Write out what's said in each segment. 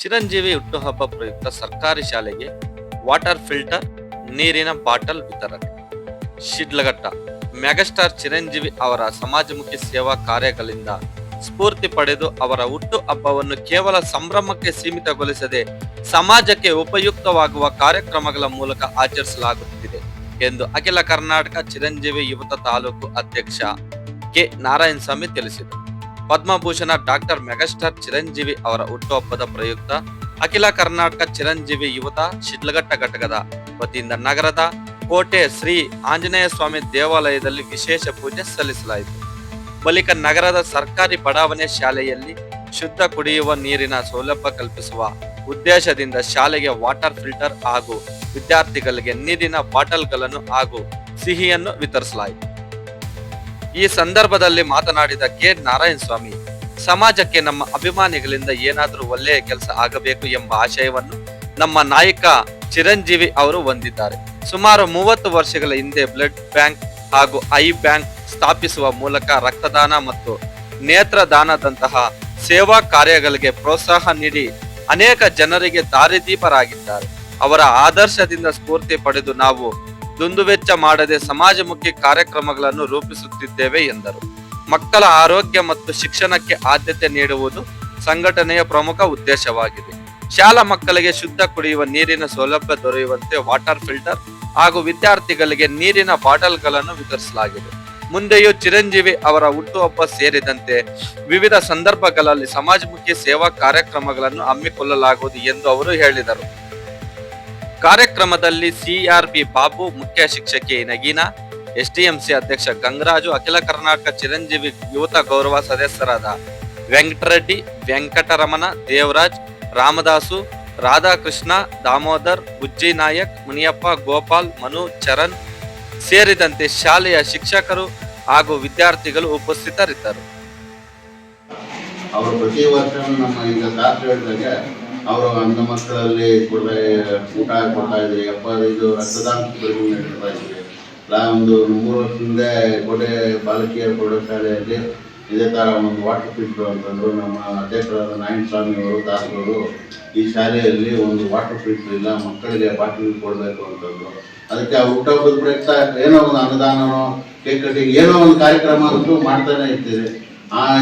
ಚಿರಂಜೀವಿ ಹುಟ್ಟುಹಬ್ಬ ಪ್ರಯುಕ್ತ ಸರ್ಕಾರಿ ಶಾಲೆಗೆ ವಾಟರ್ ಫಿಲ್ಟರ್, ನೀರಿನ ಬಾಟಲ್ ವಿತರಣೆ. ಶಿಡ್ಲಘಟ್ಟ ಮೆಗಾಸ್ಟಾರ್ ಚಿರಂಜೀವಿ ಅವರ ಸಮಾಜಮುಖಿ ಸೇವಾ ಕಾರ್ಯಗಳಿಂದ ಸ್ಫೂರ್ತಿ ಪಡೆದು ಅವರ ಹುಟ್ಟು ಹಬ್ಬವನ್ನು ಕೇವಲ ಸಂಭ್ರಮಕ್ಕೆ ಸೀಮಿತಗೊಳಿಸದೆ ಸಮಾಜಕ್ಕೆ ಉಪಯುಕ್ತವಾಗುವ ಕಾರ್ಯಕ್ರಮಗಳ ಮೂಲಕ ಆಚರಿಸಲಾಗುತ್ತಿದೆ ಎಂದು ಅಖಿಲ ಕರ್ನಾಟಕ ಚಿರಂಜೀವಿ ಯುವತ ತಾಲೂಕು ಅಧ್ಯಕ್ಷ ಕೆ ನಾರಾಯಣಸ್ವಾಮಿ ತಿಳಿಸಿದರು. ಪದ್ಮಭೂಷಣ ಡಾಕ್ಟರ್ ಮೆಗಾಸ್ಟಾರ್ ಚಿರಂಜೀವಿ ಅವರ ಹುಟ್ಟುಹಬ್ಬದ ಪ್ರಯುಕ್ತ ಅಖಿಲ ಕರ್ನಾಟಕ ಚಿರಂಜೀವಿ ಯುವತ ಶಿಡ್ಲಘಟ್ಟ ಘಟಕದ ವತಿಯಿಂದ ನಗರದ ಕೋಟೆ ಶ್ರೀ ಆಂಜನೇಯ ಸ್ವಾಮಿ ದೇವಾಲಯದಲ್ಲಿ ವಿಶೇಷ ಪೂಜೆ ಸಲ್ಲಿಸಲಾಯಿತು. ಬಳಿಕ ನಗರದ ಸರ್ಕಾರಿ ಬಡಾವಣೆ ಶಾಲೆಯಲ್ಲಿ ಶುದ್ಧ ಕುಡಿಯುವ ನೀರಿನ ಸೌಲಭ್ಯ ಕಲ್ಪಿಸುವ ಉದ್ದೇಶದಿಂದ ಶಾಲೆಗೆ ವಾಟರ್ ಫಿಲ್ಟರ್ ಹಾಗೂ ವಿದ್ಯಾರ್ಥಿಗಳಿಗೆ ನೀರಿನ ಬಾಟಲ್ಗಳನ್ನು ಹಾಗೂ ಸಿಹಿಯನ್ನು ವಿತರಿಸಲಾಯಿತು. ಈ ಸಂದರ್ಭದಲ್ಲಿ ಮಾತನಾಡಿದ ಕೆ ನಾರಾಯಣಸ್ವಾಮಿ, ಸಮಾಜಕ್ಕೆ ನಮ್ಮ ಅಭಿಮಾನಿಗಳಿಂದ ಏನಾದರೂ ಒಳ್ಳೆಯ ಕೆಲಸ ಆಗಬೇಕು ಎಂಬ ಆಶಯವನ್ನು ನಮ್ಮ ನಾಯಕ ಚಿರಂಜೀವಿ ಅವರು ಹೊಂದಿದ್ದಾರೆ. ಸುಮಾರು 30 ವರ್ಷಗಳ ಹಿಂದೆ ಬ್ಲಡ್ ಬ್ಯಾಂಕ್ ಹಾಗೂ ಐ ಬ್ಯಾಂಕ್ ಸ್ಥಾಪಿಸುವ ಮೂಲಕ ರಕ್ತದಾನ ಮತ್ತು ನೇತ್ರದಾನದಂತಹ ಸೇವಾ ಕಾರ್ಯಗಳಿಗೆ ಪ್ರೋತ್ಸಾಹ ನೀಡಿ ಅನೇಕ ಜನರಿಗೆ ದಾರಿದೀಪರಾಗಿದ್ದಾರೆ. ಅವರ ಆದರ್ಶದಿಂದ ಸ್ಫೂರ್ತಿ ಪಡೆದು ನಾವು ದುಂದುವೆಚ್ಚ ಮಾಡದೆ ಸಮಾಜಮುಖಿ ಕಾರ್ಯಕ್ರಮಗಳನ್ನು ರೂಪಿಸುತ್ತಿದ್ದೇವೆ ಎಂದರು. ಮಕ್ಕಳ ಆರೋಗ್ಯ ಮತ್ತು ಶಿಕ್ಷಣಕ್ಕೆ ಆದ್ಯತೆ ನೀಡುವುದು ಸಂಘಟನೆಯ ಪ್ರಮುಖ ಉದ್ದೇಶವಾಗಿದೆ. ಶಾಲಾ ಮಕ್ಕಳಿಗೆ ಶುದ್ಧ ಕುಡಿಯುವ ನೀರಿನ ಸೌಲಭ್ಯ ದೊರೆಯುವಂತೆ ವಾಟರ್ ಫಿಲ್ಟರ್ ಹಾಗೂ ವಿದ್ಯಾರ್ಥಿಗಳಿಗೆ ನೀರಿನ ಬಾಟಲ್ಗಳನ್ನು ವಿತರಿಸಲಾಗಿದೆ. ಮುಂದೆಯೂ ಚಿರಂಜೀವಿ ಅವರ ಹುಟ್ಟುಹಬ್ಬ ಸೇರಿದಂತೆ ವಿವಿಧ ಸಂದರ್ಭಗಳಲ್ಲಿ ಸಮಾಜಮುಖಿ ಸೇವಾ ಕಾರ್ಯಕ್ರಮಗಳನ್ನು ಹಮ್ಮಿಕೊಳ್ಳಲಾಗುವುದು ಎಂದು ಅವರು ಹೇಳಿದರು. ಕಾರ್ಯಕ್ರಮದಲ್ಲಿ ಸಿಆರ್ಪಿ ಬಾಬು, ಮುಖ್ಯ ಶಿಕ್ಷಕಿ ನಗೀನಾ, ಎಸ್ಟಿಎಂಸಿ ಅಧ್ಯಕ್ಷ ಗಂಗರಾಜು, ಅಖಿಲ ಕರ್ನಾಟಕ ಚಿರಂಜೀವಿ ಯುವತ ಗೌರವ ಸದಸ್ಯರಾದ ವೆಂಕಟರೆಡ್ಡಿ, ವೆಂಕಟರಮಣ, ದೇವರಾಜ್, ರಾಮದಾಸು, ರಾಧಾಕೃಷ್ಣ, ದಾಮೋದರ್, ಬುಜ್ಜಿ ನಾಯಕ್, ಮುನಿಯಪ್ಪ, ಗೋಪಾಲ್, ಮನು, ಚರಣ್ ಸೇರಿದಂತೆ ಶಾಲೆಯ ಶಿಕ್ಷಕರು ಹಾಗೂ ವಿದ್ಯಾರ್ಥಿಗಳು ಉಪಸ್ಥಿತರಿದ್ದರು. ಅವರು ಪ್ರತಿ ವರ್ಷ ನಮ್ಮ ಈಗ ಶಾಸ್ತ್ರ ಹೇಳಿದಾಗ ಅವರು ಅಂಧ ಮಕ್ಕಳಲ್ಲಿ ಊಟ ಕೊಡ್ತಾ ಇದ್ರಿ. ಇದು ರಕ್ತದಾನ ನಡೀತಾ ಇದ್ವಿ. ಒಂದು 3 ವರ್ಷದಿಂದ ಕೋಟೆ ಬಾಲಕಿಯರ ಪ್ರೌಢಶಾಲೆಯಲ್ಲಿ ಇದೇ ಥರ ಒಂದು ವಾಟರ್ ಫಿಲ್ಟರ್ ಅಂತಂದ್ರು. ನಮ್ಮ ಅಧ್ಯಕ್ಷರಾದ ನಾರಾಯಣಸ್ವಾಮಿ ಅವರು, ದಾಸರು ಈ ಶಾಲೆಯಲ್ಲಿ ಒಂದು ವಾಟರ್ ಫಿಲ್ಟರ್ ಇಲ್ಲ, ಮಕ್ಕಳಿಗೆ ಬಾಟಲ್ ಕೊಡಬೇಕು ಅಂತಂದ್ರು. ಅದಕ್ಕೆ ಆ ಹುಟ್ಟುಹಬ್ಬದ ಪ್ರಯುಕ್ತ ಏನೋ ಒಂದು ಅನುದಾನನೋ ಕೇಕ್ ಕಟ್ಟಿಂಗ್ ಏನೋ ಒಂದು ಕಾರ್ಯಕ್ರಮ ಅಂತೂ ಮಾಡ್ತಾನೆ ಇರ್ತೀರಿ.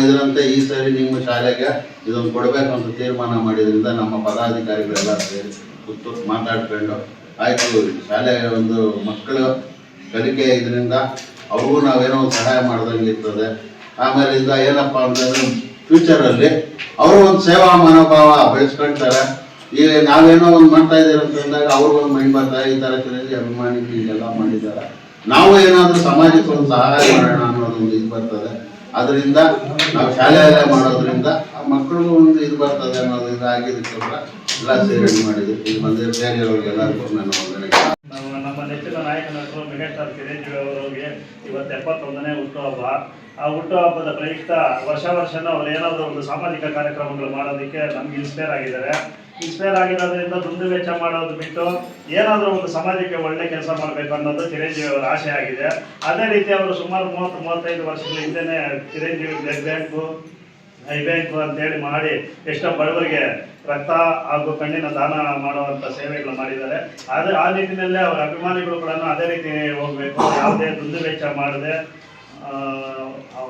ಇದರಂತೆ ಈ ಸರಿ ನಿಮ್ಮ ಶಾಲೆಗೆ ಇದನ್ನು ಕೊಡಬೇಕು ಅಂತ ತೀರ್ಮಾನ ಮಾಡಿದ್ರಿಂದ ನಮ್ಮ ಪದಾಧಿಕಾರಿಗಳೆಲ್ಲ ಸೇರಿ ಕೂತು ಮಾತಾಡ್ಕೊಂಡು ಆಯಿತು, ಶಾಲೆಯ ಒಂದು ಮಕ್ಕಳು ಕಲಿಕೆ ಇದರಿಂದ ಅವ್ರಿಗೂ ನಾವೇನೋ ಒಂದು ಸಹಾಯ ಮಾಡ್ದಂಗೆ ಇರ್ತದೆ. ಆಮೇಲೆ ಇಂದ ಏನಪ್ಪ ಅಂತಂದ್ರೆ ಫ್ಯೂಚರಲ್ಲಿ ಅವರು ಒಂದು ಸೇವಾ ಮನೋಭಾವ ಬೆಳೆಸ್ಕೊಳ್ತಾರೆ. ಈಗ ನಾವೇನೋ ಒಂದು ಮಾಡ್ತಾ ಇದ್ದೀರ ಅಂತಂದಾಗ ಅವ್ರಿಗೊಂದು ಮೈಂಡ್ ಬರ್ತಾರೆ, ಈ ಥರ ಅಭಿಮಾನಿ ಹೀಗೆಲ್ಲ ಮಾಡಿದ್ದಾರೆ, ನಾವು ಏನಾದರೂ ಸಮಾಜಕ್ಕೆ ಒಂದು ಸಹಾಯ ಮಾಡೋಣ ಅನ್ನೋದೊಂದು ಇದು ಬರ್ತದೆ. ಅದರಿಂದ ನಾವು ಶಾಲೆಯಲ್ಲೇ ಮಾಡೋದ್ರಿಂದ ಆ ಮಕ್ಕಳಿಗೂ ಒಂದು ಇದು ಬರ್ತದೆ ಅನ್ನೋದ್ರಿಂದ ಆಗಿದ್ದಕ್ಕೋಸ್ಕರ ಎಲ್ಲ ಸೇರಿ ಮಾಡಿದ್ವಿ. ಈಗ ಬಂದಿರೋ ಸೇರಿಯವ್ರಿಗೆಲ್ಲರಿಗೂ ನಾನು ನಮ್ಮ ನೆಚ್ಚಿನ ನಾಯಕ ನಟರು ಮೆಗಾಸ್ಟಾರ್ ಚಿರಂಜೀವಿ ಅವರಿಗೆ ಇವತ್ತು 71ನೇ ಹುಟ್ಟುಹಬ್ಬ. ಆ ಹುಟ್ಟುಹಬ್ಬದ ಪ್ರಯುಕ್ತ ವರ್ಷನೂ ಅವ್ರು ಏನಾದರೂ ಒಂದು ಸಾಮಾಜಿಕ ಕಾರ್ಯಕ್ರಮಗಳು ಮಾಡೋದಕ್ಕೆ ನಮ್ಗೆ ಇನ್ಸ್ಪೈರ್ ಆಗಿದ್ದಾರೆ. ಇನ್ಸ್ಪೈರ್ ಆಗಿರೋದ್ರಿಂದ ದುಂದು ವೆಚ್ಚ ಮಾಡೋದು ಬಿಟ್ಟು ಏನಾದರೂ ಒಂದು ಸಮಾಜಕ್ಕೆ ಒಳ್ಳೆ ಕೆಲಸ ಮಾಡಬೇಕು ಅನ್ನೋದು ಚಿರಂಜೀವಿ ಅವರ ಆಶೆ ಆಗಿದೆ. ಅದೇ ರೀತಿ ಅವರು ಸುಮಾರು 30-35 ವರ್ಷಗಳ ಹಿಂದೆನೇ Chiranjeevi blood bank, I bank ಅಂತೇಳಿ ಮಾಡಿ ಎಷ್ಟೋ ಬಡವರಿಗೆ ರಕ್ತ ಹಾಗೂ ಕಣ್ಣಿನ ದಾನ ಮಾಡುವಂಥ ಸೇವೆಗಳು ಮಾಡಿದ್ದಾರೆ. ಆ ನಿಟ್ಟಿನಲ್ಲೇ ಅವರ ಅಭಿಮಾನಿಗಳು ಕೂಡ ಅದೇ ರೀತಿ ಹೋಗಬೇಕು, ಯಾವುದೇ ದುಂದು ವೆಚ್ಚ ಮಾಡದೆ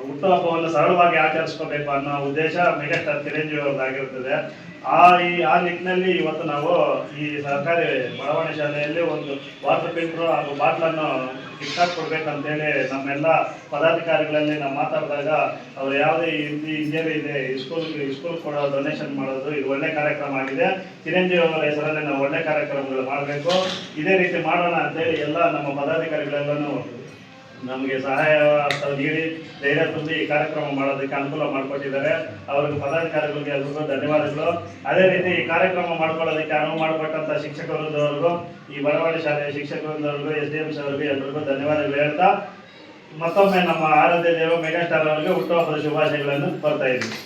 ಹುಟ್ಟುಹಬ್ಬವನ್ನು ಸರಳವಾಗಿ ಆಚರಿಸ್ಕೋಬೇಕು ಅನ್ನೋ ಉದ್ದೇಶ ಮೆಗಾಸ್ಟಾರ್ ಚಿರಂಜೀವಿ ಅವ್ರದ್ದಾಗಿರುತ್ತದೆ. ಆ ನಿಟ್ಟಿನಲ್ಲಿ ಇವತ್ತು ನಾವು ಈ ಸರ್ಕಾರಿ ಬಡಾವಣೆ ಶಾಲೆಯಲ್ಲಿ ಒಂದು ವಾಟರ್ ಫಿಲ್ಟರ್ ಹಾಗೂ ಬಾಟ್ಲನ್ನು ಕೊಡ್ಬೇಕಂತೇಳಿ ನಮ್ಮೆಲ್ಲ ಪದಾಧಿಕಾರಿಗಳಲ್ಲಿ ನಾವು ಮಾತಾಡಿದಾಗ ಅವರು ಯಾವುದೇ ಇಂಜಿನಿಯರ್ ಇದೆ ಸ್ಕೂಲ್ ಕೊಡೋ ಡೊನೇಷನ್ ಮಾಡೋದು ಇದು ಒಳ್ಳೆ ಕಾರ್ಯಕ್ರಮ ಆಗಿದೆ. ಚಿರಂಜೀವಿ ಅವರ ಹೆಸರಲ್ಲಿ ನಾವು ಒಳ್ಳೆ ಕಾರ್ಯಕ್ರಮಗಳು ಮಾಡಬೇಕು, ಇದೇ ರೀತಿ ಮಾಡೋಣ ಅಂತೇಳಿ ಎಲ್ಲ ನಮ್ಮ ಪದಾಧಿಕಾರಿಗಳೆಲ್ಲನೂ ನಮಗೆ ಸಹಾಯ ನೀಡಿ ಧೈರ್ಯ ತುಂಬಿ ಈ ಕಾರ್ಯಕ್ರಮ ಮಾಡೋದಕ್ಕೆ ಅನುಕೂಲ ಮಾಡಿಕೊಟ್ಟಿದ್ದಾರೆ. ಅವ್ರಿಗೆ ಪದಾಧಿಕಾರಿಗಳಿಗೆ ಎಲ್ರಿಗೂ ಧನ್ಯವಾದಗಳು. ಅದೇ ರೀತಿ ಈ ಕಾರ್ಯಕ್ರಮ ಮಾಡ್ಕೊಳ್ಳೋದಕ್ಕೆ ಅನುವು ಮಾಡಿಕೊಟ್ಟಂಥ ಶಿಕ್ಷಕವೃಂದವ್ರಿಗೂ, ಈ ಬಡಾವಣೆ ಶಾಲೆಯ ಶಿಕ್ಷಕವೃಂದವ್ರಿಗೂ, SDMC ಅವ್ರಿಗೂ ಎಲ್ರಿಗೂ ಧನ್ಯವಾದಗಳು ಹೇಳ್ತಾ ಮತ್ತೊಮ್ಮೆ ನಮ್ಮ ಆರಾಧ್ಯ ದೇವ ಮೆಗಾಸ್ಟಾರ್ ಅವರಿಗೆ ಹುಟ್ಟುಹಬ್ಬದ ಶುಭಾಶಯಗಳನ್ನು ಬರ್ತಾ ಇದ್ದೀವಿ.